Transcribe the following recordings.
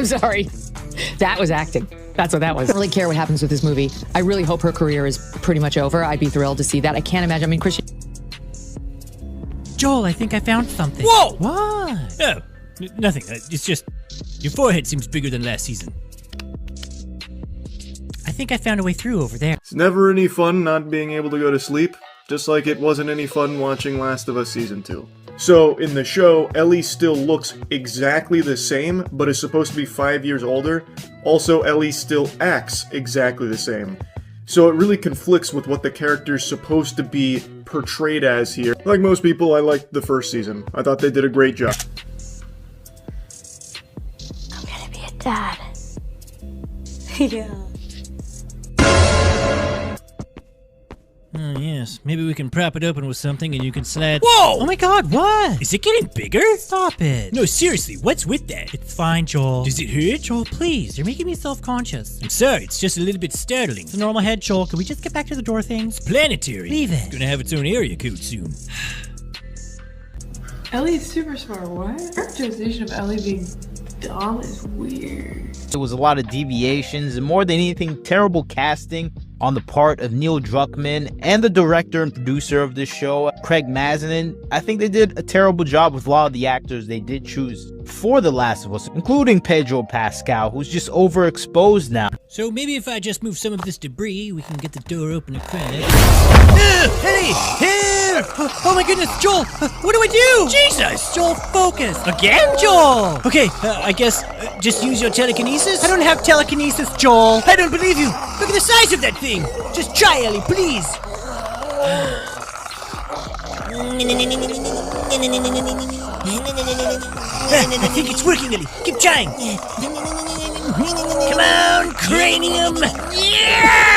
sorry. That was acting. That's what that was. I don't really care what happens with this movie. I really hope her career is pretty much over. I'd be thrilled to see that. I can't imagine. I mean, Christian. Joel, I think I found something. Whoa! What? Oh, nothing. It's just your forehead seems bigger than last season. I think I found a way through over there. It's never any fun not being able to go to sleep, just like it wasn't any fun watching Last of Us Season 2. So, in the show, Ellie still looks exactly the same, but is supposed to be 5 years older. Also, Ellie still acts exactly the same. So it really conflicts with what the character's supposed to be portrayed as here. Like most people, I liked the first season. I thought they did a great job. I'm gonna be a dad. Yeah. Oh, yes. Maybe we can prop it open with something and you can slide. Whoa! Oh my god, what? Is it getting bigger? Stop it. No, seriously, what's with that? It's fine, Joel. Does it hurt? Joel, please. You're making me self-conscious. I'm sorry, it's just a little bit startling. It's a normal head, Joel. Can we just get back to the door things? Planetary. Leave it. It's gonna have its own area code soon. Ellie's super smart. What? Characterization of Ellie being dumb is weird. There was a lot of deviations and more than anything, terrible casting on the part of Neil Druckmann and the director and producer of this show, Craig Mazin. I think they did a terrible job with a lot of the actors they did choose for The Last of Us, including Pedro Pascal, who's just overexposed now. So maybe if I just move some of this debris, we can get the door open and crack. Hey! Here! Oh my goodness, Joel! What do I do? Jesus! Joel, focus! Again? Joel! Okay, I guess just use your telekinesis? I don't have telekinesis, Joel! I don't believe you! Look at the size of that thing! Just try, Ellie, please! I think it's working, Ellie. Keep trying! Come on, cranium! Yeah!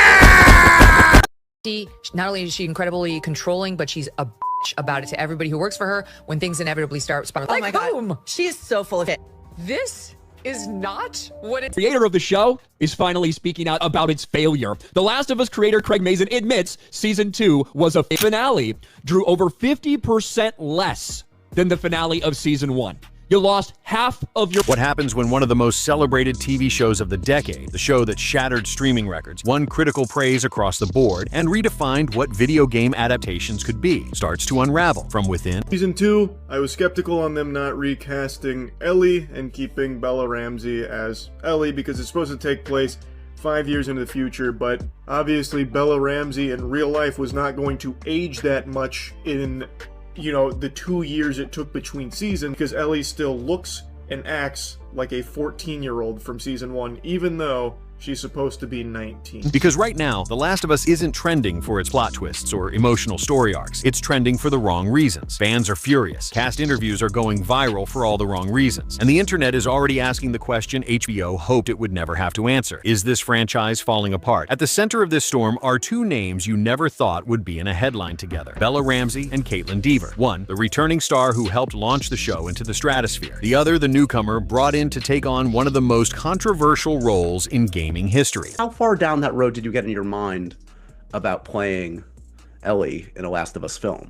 Not only is she incredibly controlling, but she's a bitch about it to everybody who works for her when things inevitably start spiraling. Oh my God. She is so full of it. This is not what it's. Creator of the show is finally speaking out about its failure. The Last of Us creator Craig Mazin admits season 2 was a finale, drew over 50% less than the finale of season 1. You lost half of your— What happens when one of the most celebrated TV shows of the decade, the show that shattered streaming records, won critical praise across the board, and redefined what video game adaptations could be, starts to unravel from within? Season 2, I was skeptical on them not recasting Ellie and keeping Bella Ramsay as Ellie because it's supposed to take place 5 years into the future, but obviously Bella Ramsay in real life was not going to age that much in, you know, the 2 years it took between seasons, because Ellie still looks and acts like a 14-year-old from season 1, even though she's supposed to be 19. Because right now, The Last of Us isn't trending for its plot twists or emotional story arcs. It's trending for the wrong reasons. Fans are furious. Cast interviews are going viral for all the wrong reasons. And the internet is already asking the question HBO hoped it would never have to answer. Is this franchise falling apart? At the center of this storm are two names you never thought would be in a headline together: Bella Ramsay and Caitlyn Dever. One, the returning star who helped launch the show into the stratosphere. The other, the newcomer brought in to take on one of the most controversial roles in gaming history. How far down that road did you get in your mind about playing Ellie in a Last of Us film?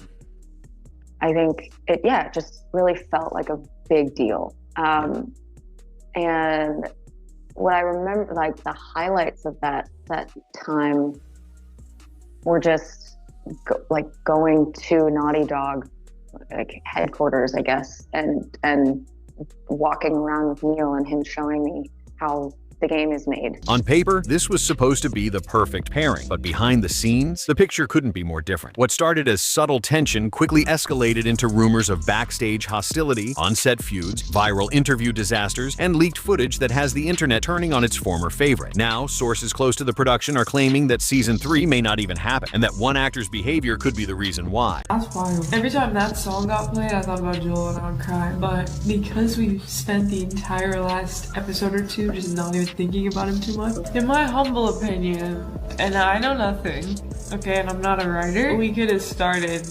I think it just really felt like a big deal. And what I remember, like the highlights of that time were just going to Naughty Dog, like headquarters, I guess, and walking around with Neil and him showing me how the game is made. On paper, this was supposed to be the perfect pairing, but behind the scenes, the picture couldn't be more different. What started as subtle tension quickly escalated into rumors of backstage hostility, on-set feuds, viral interview disasters, and leaked footage that has the internet turning on its former favorite. Now, sources close to the production are claiming that season 3 may not even happen, and that one actor's behavior could be the reason why. That's wild. Every time that song got played, I thought about Joel and I would cry. But because we spent the entire last episode or two just not even thinking about him too much, in my humble opinion, and I know nothing, okay, and I'm not a writer, we could have started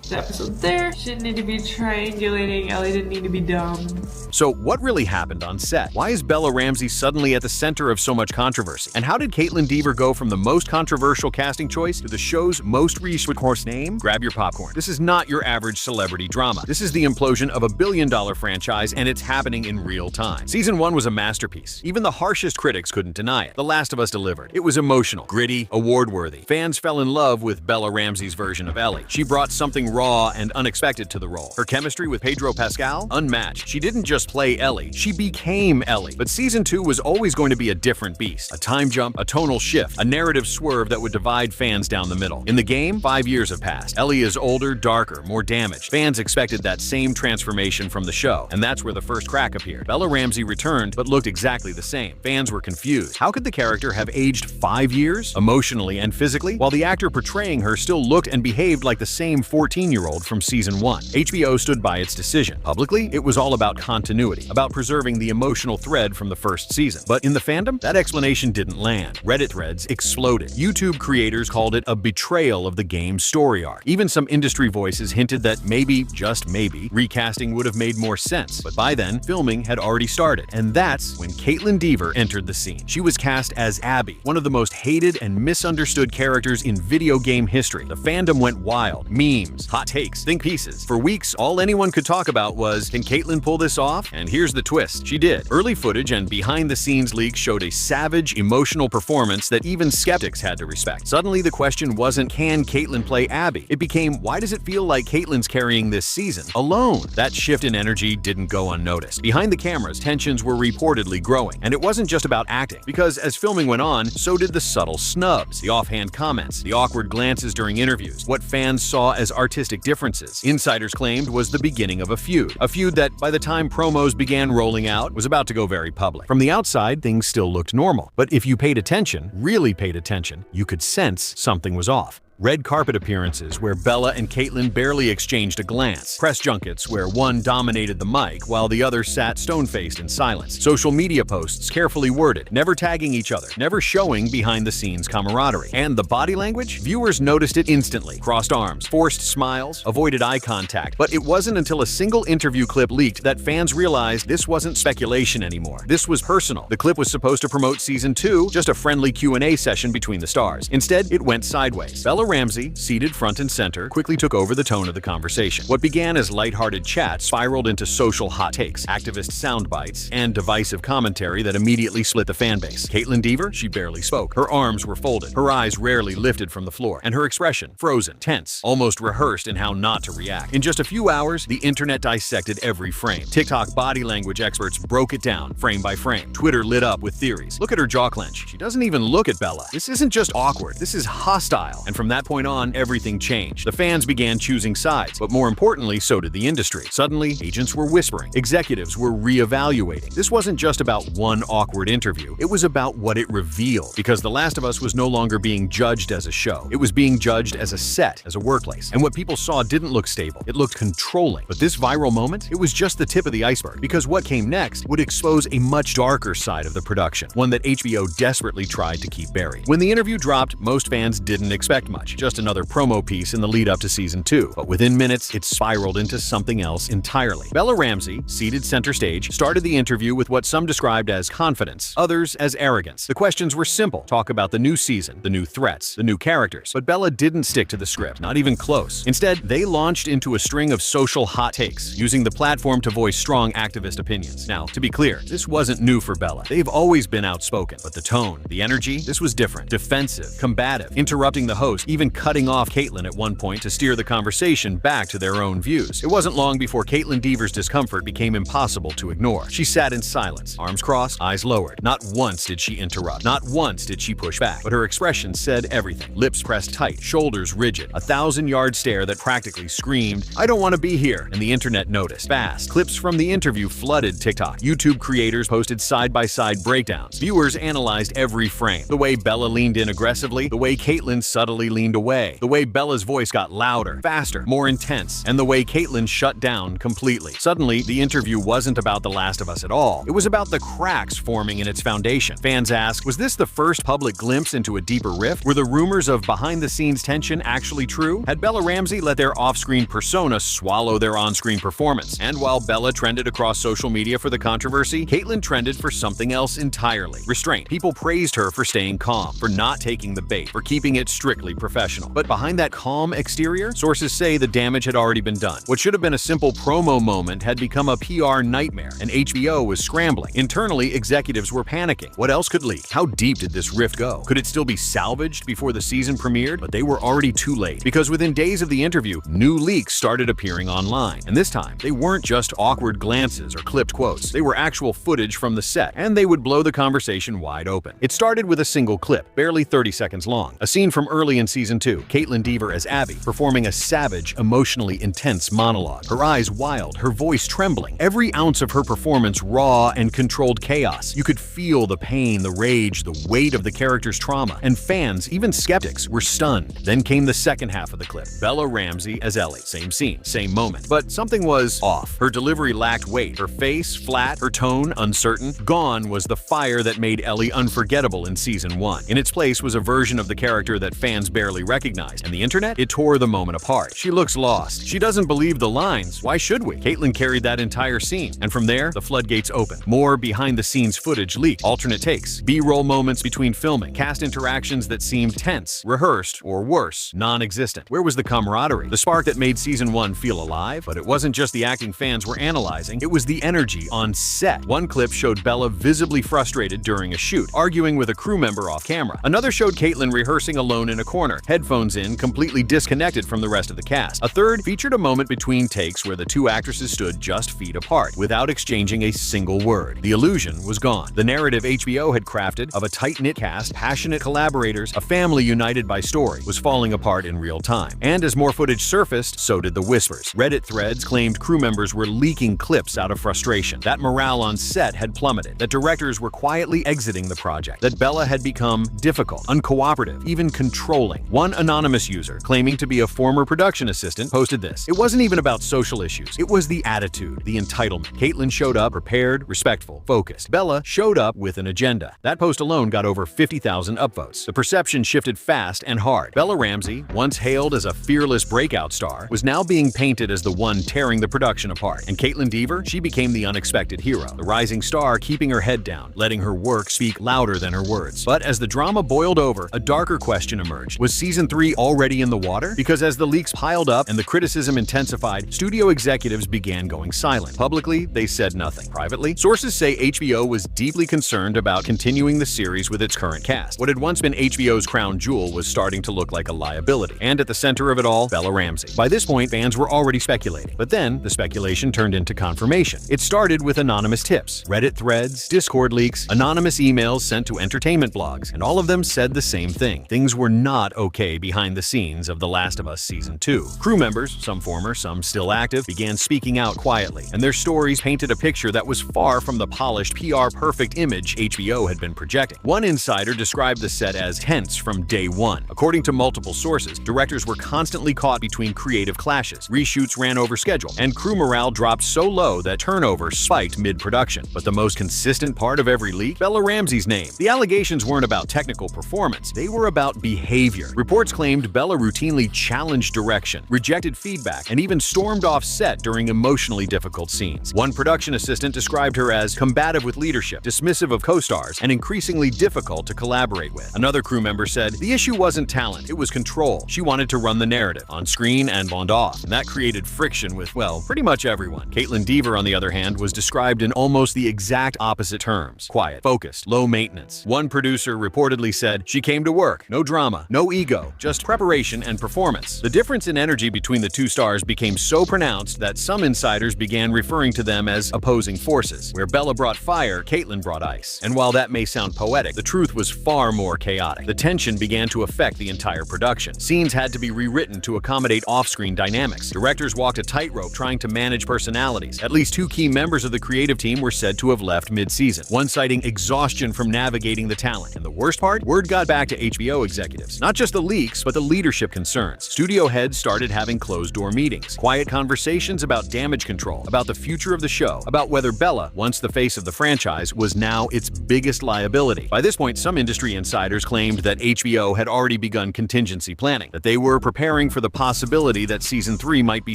the episode there. She didn't need to be triangulating. Ellie didn't need to be dumb. So what really happened on set? Why is Bella Ramsay suddenly at the center of so much controversy? And how did Caitlyn Dever go from the most controversial casting choice to the show's most researched horse name? Grab your popcorn. This is not your average celebrity drama. This is the implosion of a billion-dollar franchise, and it's happening in real time. Season 1 was a masterpiece. Even the harshest critics couldn't deny it. The Last of Us delivered. It was emotional, gritty, award-worthy. Fans fell in love with Bella Ramsay's version of Ellie. She brought something raw and unexpected to the role. Her chemistry with Pedro Pascal? Unmatched. She didn't just play Ellie, she became Ellie. But Season 2 was always going to be a different beast. A time jump, a tonal shift, a narrative swerve that would divide fans down the middle. In the game, 5 years have passed. Ellie is older, darker, more damaged. Fans expected that same transformation from the show, and that's where the first crack appeared. Bella Ramsay returned, but looked exactly the same. Fans were confused. How could the character have aged 5 years, emotionally and physically, while the actor portraying her still looked and behaved like the same 14-year-old from Season 1? HBO stood by its decision. Publicly, it was all about continuity, about preserving the emotional thread from the first season. But in the fandom, that explanation didn't land. Reddit threads exploded. YouTube creators called it a betrayal of the game's story arc. Even some industry voices hinted that maybe, just maybe, recasting would have made more sense. But by then, filming had already started. And that's when Caitlyn Dever entered the scene. She was cast as Abby, one of the most hated and misunderstood characters in video game history. The fandom went wild. Memes, hot takes, think pieces. For weeks, all anyone could talk about was, can Caitlyn pull this off? And here's the twist. She did. Early footage and behind-the-scenes leaks showed a savage, emotional performance that even skeptics had to respect. Suddenly, the question wasn't, can Caitlyn play Abby? It became, why does it feel like Caitlyn's carrying this season alone? That shift in energy didn't go unnoticed. Behind the cameras, tensions were reportedly growing. And it wasn't just about acting, because as filming went on, so did the subtle snubs, the offhand comments, the awkward glances during interviews, what fans saw as artistic differences. Insiders claimed was the beginning of a feud that, by the time promos began rolling out, was about to go very public. From the outside, things still looked normal. But if you paid attention, really paid attention, you could sense something was off. Red carpet appearances where Bella and Caitlyn barely exchanged a glance. Press junkets where one dominated the mic while the other sat stone-faced in silence. Social media posts carefully worded, never tagging each other, never showing behind-the-scenes camaraderie. And the body language? Viewers noticed it instantly. Crossed arms, forced smiles, avoided eye contact. But it wasn't until a single interview clip leaked that fans realized this wasn't speculation anymore. This was personal. The clip was supposed to promote Season 2, just a friendly Q&A session between the stars. Instead, it went sideways. Bella Ramsay, seated front and center, quickly took over the tone of the conversation. What began as lighthearted chat spiraled into social hot takes, activist sound bites, and divisive commentary that immediately split the fanbase. Caitlyn Dever, she barely spoke. Her arms were folded, her eyes rarely lifted from the floor, and her expression frozen, tense, almost rehearsed in how not to react. In just a few hours, the internet dissected every frame. TikTok body language experts broke it down, frame by frame. Twitter lit up with theories. Look at her jaw clench. She doesn't even look at Bella. This isn't just awkward, this is hostile. And from that point on, everything changed. The fans began choosing sides, but more importantly, so did the industry. Suddenly, agents were whispering. Executives were re-evaluating. This wasn't just about one awkward interview. It was about what it revealed. Because The Last of Us was no longer being judged as a show. It was being judged as a set, as a workplace. And what people saw didn't look stable. It looked controlling. But this viral moment, it was just the tip of the iceberg. Because what came next would expose a much darker side of the production. One that HBO desperately tried to keep buried. When the interview dropped, most fans didn't expect much. Just another promo piece in the lead up to Season 2, but within minutes, it spiraled into something else entirely. Bella Ramsay, seated center stage, started the interview with what some described as confidence, others as arrogance. The questions were simple. Talk about the new season, the new threats, the new characters. But Bella didn't stick to the script, not even close. Instead, they launched into a string of social hot takes, using the platform to voice strong activist opinions. Now, to be clear, this wasn't new for Bella. They've always been outspoken, but the tone, the energy, this was different. Defensive, combative, interrupting the host, even cutting off Caitlyn at one point to steer the conversation back to their own views. It wasn't long before Caitlyn Dever's discomfort became impossible to ignore. She sat in silence, arms crossed, eyes lowered. Not once did she interrupt. Not once did she push back. But her expression said everything. Lips pressed tight, shoulders rigid, a 1,000-yard stare that practically screamed, "I don't want to be here," and the internet noticed. Fast. Clips from the interview flooded TikTok. YouTube creators posted side-by-side breakdowns. Viewers analyzed every frame. The way Bella leaned in aggressively, the way Caitlyn subtly leaned leaned away, the way Bella's voice got louder, faster, more intense, and the way Kaitlyn shut down completely. Suddenly, the interview wasn't about The Last of Us at all. It was about the cracks forming in its foundation. Fans asked, was this the first public glimpse into a deeper rift? Were the rumors of behind-the-scenes tension actually true? Had Bella Ramsay let their off-screen persona swallow their on-screen performance? And while Bella trended across social media for the controversy, Kaitlyn trended for something else entirely. Restraint. People praised her for staying calm, for not taking the bait, for keeping it strictly professional. But behind that calm exterior, sources say the damage had already been done. What should have been a simple promo moment had become a PR nightmare, and HBO was scrambling. Internally, executives were panicking. What else could leak? How deep did this rift go? Could it still be salvaged before the season premiered? But they were already too late, because within days of the interview, new leaks started appearing online. And this time, they weren't just awkward glances or clipped quotes. They were actual footage from the set, and they would blow the conversation wide open. It started with a single clip, barely 30 seconds long. A scene from early in Season 2, Caitlyn Dever as Abby, performing a savage, emotionally intense monologue. Her eyes wild, her voice trembling. Every ounce of her performance raw and controlled chaos. You could feel the pain, the rage, the weight of the character's trauma, and fans, even skeptics, were stunned. Then came the second half of the clip. Bella Ramsay as Ellie. Same scene, same moment. But something was off. Her delivery lacked weight, her face flat, her tone uncertain. Gone was the fire that made Ellie unforgettable in Season 1. In its place was a version of the character that fans barely recognized, and the internet, it tore the moment apart. She looks lost. She doesn't believe the lines. Why should we? Kaitlyn carried that entire scene, and from there, the floodgates opened. More behind-the-scenes footage leaked, alternate takes, B-roll moments between filming, cast interactions that seemed tense, rehearsed, or worse, non-existent. Where was the camaraderie? The spark that made Season 1 feel alive? But it wasn't just the acting fans were analyzing, it was the energy on set. One clip showed Bella visibly frustrated during a shoot, arguing with a crew member off camera. Another showed Kaitlyn rehearsing alone in a corner, headphones in, completely disconnected from the rest of the cast. A third featured a moment between takes where the two actresses stood just feet apart, without exchanging a single word. The illusion was gone. The narrative HBO had crafted of a tight-knit cast, passionate collaborators, a family united by story, was falling apart in real time. And as more footage surfaced, so did the whispers. Reddit threads claimed crew members were leaking clips out of frustration, that morale on set had plummeted, that directors were quietly exiting the project, that Bella had become difficult, uncooperative, even controlling. One anonymous user, claiming to be a former production assistant, posted this. It wasn't even about social issues. It was the attitude, the entitlement. Kaitlyn showed up prepared, respectful, focused. Bella showed up with an agenda. That post alone got over 50,000 upvotes. The perception shifted fast and hard. Bella Ramsay, once hailed as a fearless breakout star, was now being painted as the one tearing the production apart. And Kaitlyn Dever, she became the unexpected hero, the rising star keeping her head down, letting her work speak louder than her words. But as the drama boiled over, a darker question emerged. Was Season 3 already in the water? Because as the leaks piled up and the criticism intensified, studio executives began going silent. Publicly, they said nothing. Privately, sources say HBO was deeply concerned about continuing the series with its current cast. What had once been HBO's crown jewel was starting to look like a liability. And at the center of it all, Bella Ramsay. By this point, fans were already speculating. But then, the speculation turned into confirmation. It started with anonymous tips, Reddit threads, Discord leaks, anonymous emails sent to entertainment blogs, and all of them said the same thing. Things were not okay behind the scenes of The Last of Us Season 2. Crew members, some former, some still active, began speaking out quietly, and their stories painted a picture that was far from the polished PR-perfect image HBO had been projecting. One insider described the set as tense from day one. According to multiple sources, directors were constantly caught between creative clashes, reshoots ran over schedule, and crew morale dropped so low that turnover spiked mid-production. But the most consistent part of every leak? Bella Ramsay's name. The allegations weren't about technical performance, they were about behavior. Reports claimed Bella routinely challenged direction, rejected feedback, and even stormed off set during emotionally difficult scenes. One production assistant described her as combative with leadership, dismissive of co-stars, and increasingly difficult to collaborate with. Another crew member said, the issue wasn't talent, it was control. She wanted to run the narrative, on screen and on off, and that created friction with, well, pretty much everyone. Kaitlyn Dever, on the other hand, was described in almost the exact opposite terms. Quiet, focused, low maintenance. One producer reportedly said, she came to work, no drama, no ego, just preparation and performance. The difference in energy between the two stars became so pronounced that some insiders began referring to them as opposing forces. Where Bella brought fire, Kaitlyn brought ice. And while that may sound poetic, the truth was far more chaotic. The tension began to affect the entire production. Scenes had to be rewritten to accommodate off-screen dynamics. Directors walked a tightrope trying to manage personalities. At least 2 key members of the creative team were said to have left mid-season, one citing exhaustion from navigating the talent. And the worst part? Word got back to HBO executives, not just just the leaks, but the leadership concerns. Studio heads started having closed-door meetings, quiet conversations about damage control, about the future of the show, about whether Bella, once the face of the franchise, was now its biggest liability. By this point, some industry insiders claimed that HBO had already begun contingency planning, that they were preparing for the possibility that Season 3 might be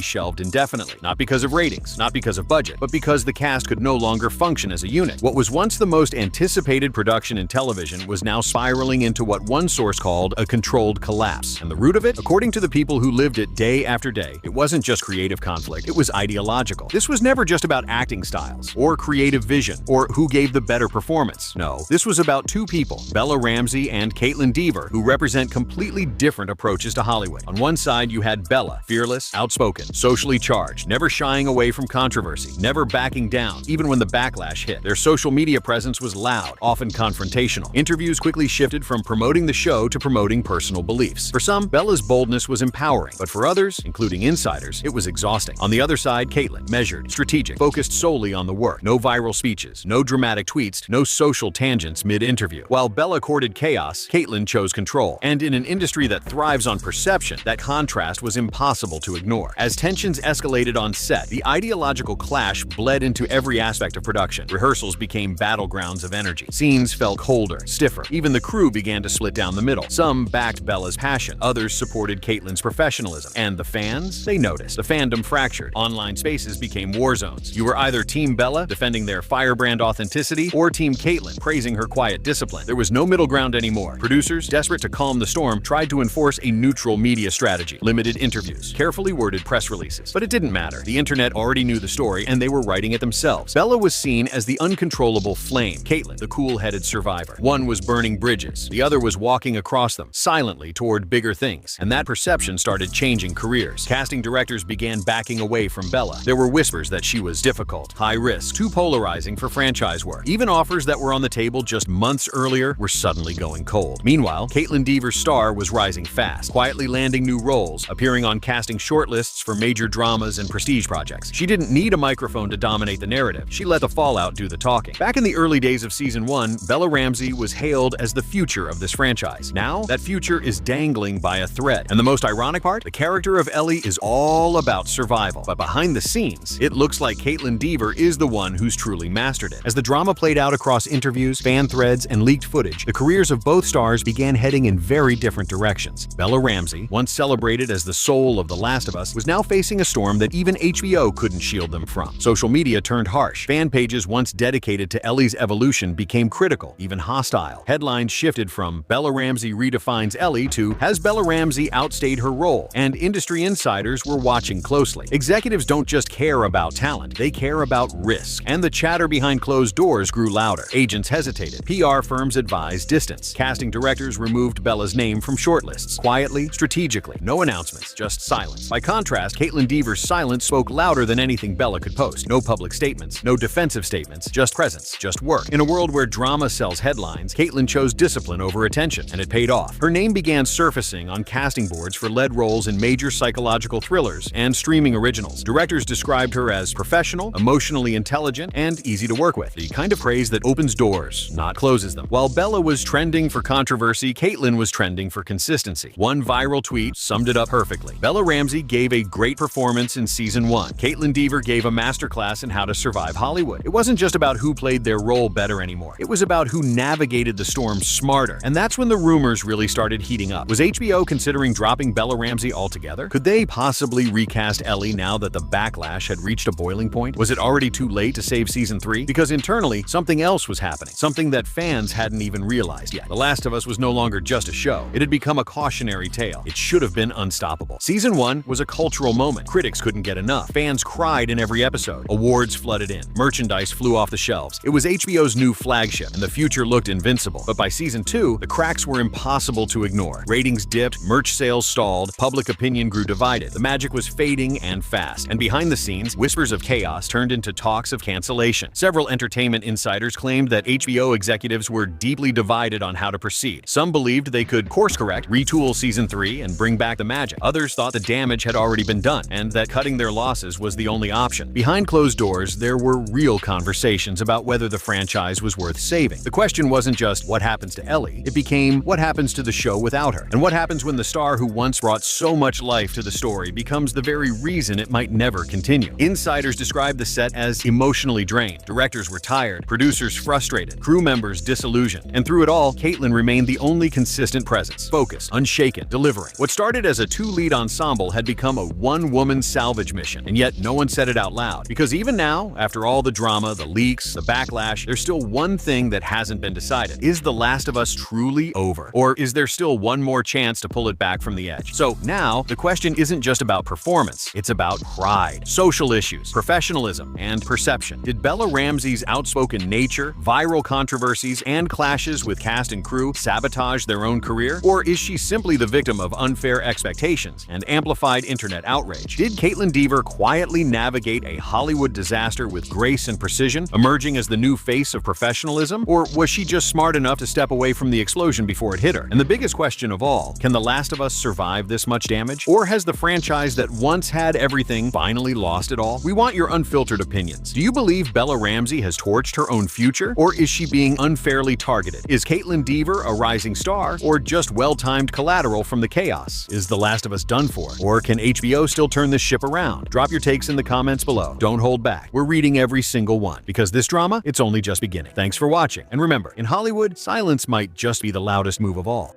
shelved indefinitely, not because of ratings, not because of budget, but because the cast could no longer function as a unit. What was once the most anticipated production in television was now spiraling into what one source called a controlled collapse. And the root of it, according to the people who lived it day after day, it wasn't just creative conflict, it was ideological. This was never just about acting styles, or creative vision, or who gave the better performance. No, this was about two people, Bella Ramsay and Caitlyn Dever, who represent completely different approaches to Hollywood. On one side, you had Bella, fearless, outspoken, socially charged, never shying away from controversy, never backing down, even when the backlash hit. Their social media presence was loud, often confrontational. Interviews quickly shifted from promoting the show to promoting personal beliefs. For some, Bella's boldness was empowering, but for others, including insiders, it was exhausting. On the other side, Kaitlyn, measured, strategic, focused solely on the work. No viral speeches, no dramatic tweets, no social tangents mid-interview. While Bella courted chaos, Kaitlyn chose control. And in an industry that thrives on perception, that contrast was impossible to ignore. As tensions escalated on set, the ideological clash bled into every aspect of production. Rehearsals became battlegrounds of energy. Scenes felt colder, stiffer. Even the crew began to split down the middle. Some backed Bella's passion, others supported Kaitlyn's professionalism. And the fans? They noticed. The fandom fractured. Online spaces became war zones. You were either Team Bella, defending their firebrand authenticity, or Team Kaitlyn, praising her quiet discipline. There was no middle ground anymore. Producers, desperate to calm the storm, tried to enforce a neutral media strategy. Limited interviews, carefully worded press releases. But it didn't matter. The internet already knew the story, and they were writing it themselves. Bella was seen as the uncontrollable flame. Kaitlyn, the cool-headed survivor. One was burning bridges. The other was walking across them, silently toward bigger things. And that perception started changing careers. Casting directors began backing away from Bella. There were whispers that she was difficult, high risk, too polarizing for franchise work. Even offers that were on the table just months earlier were suddenly going cold. Meanwhile, Caitlyn Dever's star was rising fast, quietly landing new roles, appearing on casting shortlists for major dramas and prestige projects. She didn't need a microphone to dominate the narrative. She let the fallout do the talking. Back in the early days of Season 1, Bella Ramsay was hailed as the future of this franchise. Now, that future is dangling by a thread. And the most ironic part? The character of Ellie is all about survival. But behind the scenes, it looks like Caitlyn Dever is the one who's truly mastered it. As the drama played out across interviews, fan threads, and leaked footage, the careers of both stars began heading in very different directions. Bella Ramsay, once celebrated as the soul of The Last of Us, was now facing a storm that even HBO couldn't shield them from. Social media turned harsh. Fan pages once dedicated to Ellie's evolution became critical, even hostile. Headlines shifted from "Bella Ramsay redefines Ellie" to "Has Bella Ramsay outstayed her role?" And industry insiders were watching closely. Executives don't just care about talent, they care about risk. And the chatter behind closed doors grew louder. Agents hesitated. PR firms advised distance. Casting directors removed Bella's name from shortlists. Quietly, strategically. No announcements, just silence. By contrast, Caitlyn Dever's silence spoke louder than anything Bella could post. No public statements, no defensive statements, just presence, just work. In a world where drama sells headlines, Caitlyn chose discipline over attention, and it paid off. Her name began surfacing on casting boards for lead roles in major psychological thrillers and streaming originals. Directors described her as professional, emotionally intelligent, and easy to work with. The kind of praise that opens doors, not closes them. While Bella was trending for controversy, Caitlyn was trending for consistency. One viral tweet summed it up perfectly. Bella Ramsay gave a great performance in Season 1. Caitlyn Dever gave a masterclass in how to survive Hollywood. It wasn't just about who played their role better anymore. It was about who navigated the storm smarter. And that's when the rumors really started heating up. Was HBO considering dropping Bella Ramsay altogether? Could they possibly recast Ellie now that the backlash had reached a boiling point? Was it already too late to save Season 3? Because internally, something else was happening. Something that fans hadn't even realized yet. The Last of Us was no longer just a show. It had become a cautionary tale. It should have been unstoppable. Season 1 was a cultural moment. Critics couldn't get enough. Fans cried in every episode. Awards flooded in. Merchandise flew off the shelves. It was HBO's new flagship, and the future looked invincible. But by Season 2, the cracks were impossible to ignore. Ratings dipped, merch sales stalled, public opinion grew divided. The magic was fading and fast. And behind the scenes, whispers of chaos turned into talks of cancellation. Several entertainment insiders claimed that HBO executives were deeply divided on how to proceed. Some believed they could course-correct, retool Season 3, and bring back the magic. Others thought the damage had already been done, and that cutting their losses was the only option. Behind closed doors, there were real conversations about whether the franchise was worth saving. The question wasn't just what happens to Ellie, it became what happens to the show without her? And what happens when the star who once brought so much life to the story becomes the very reason it might never continue? Insiders describe the set as emotionally drained. Directors were tired, producers frustrated, crew members disillusioned. And through it all, Kaitlyn remained the only consistent presence, focused, unshaken, delivering. What started as a two-lead ensemble had become a one-woman salvage mission, and yet no one said it out loud. Because even now, after all the drama, the leaks, the backlash, there's still one thing that hasn't been decided. Is The Last of Us truly over? Or is there still one more chance to pull it back from the edge? So now, the question isn't just about performance, it's about pride, social issues, professionalism, and perception. Did Bella Ramsay's outspoken nature, viral controversies, and clashes with cast and crew sabotage their own career? Or is she simply the victim of unfair expectations and amplified internet outrage? Did Caitlyn Dever quietly navigate a Hollywood disaster with grace and precision, emerging as the new face of professionalism? Or was she just smart enough to step away from the explosion before it hit her? And the biggest question of all, can The Last of Us survive this much damage? Or has the franchise that once had everything finally lost it all? We want your unfiltered opinions. Do you believe Bella Ramsay has torched her own future? Or is she being unfairly targeted? Is Caitlyn Dever a rising star? Or just well-timed collateral from the chaos? Is The Last of Us done for? Or can HBO still turn this ship around? Drop your takes in the comments below. Don't hold back. We're reading every single one, because this drama, it's only just beginning. Thanks for watching. And remember, in Hollywood, silence might just be the loudest move of all.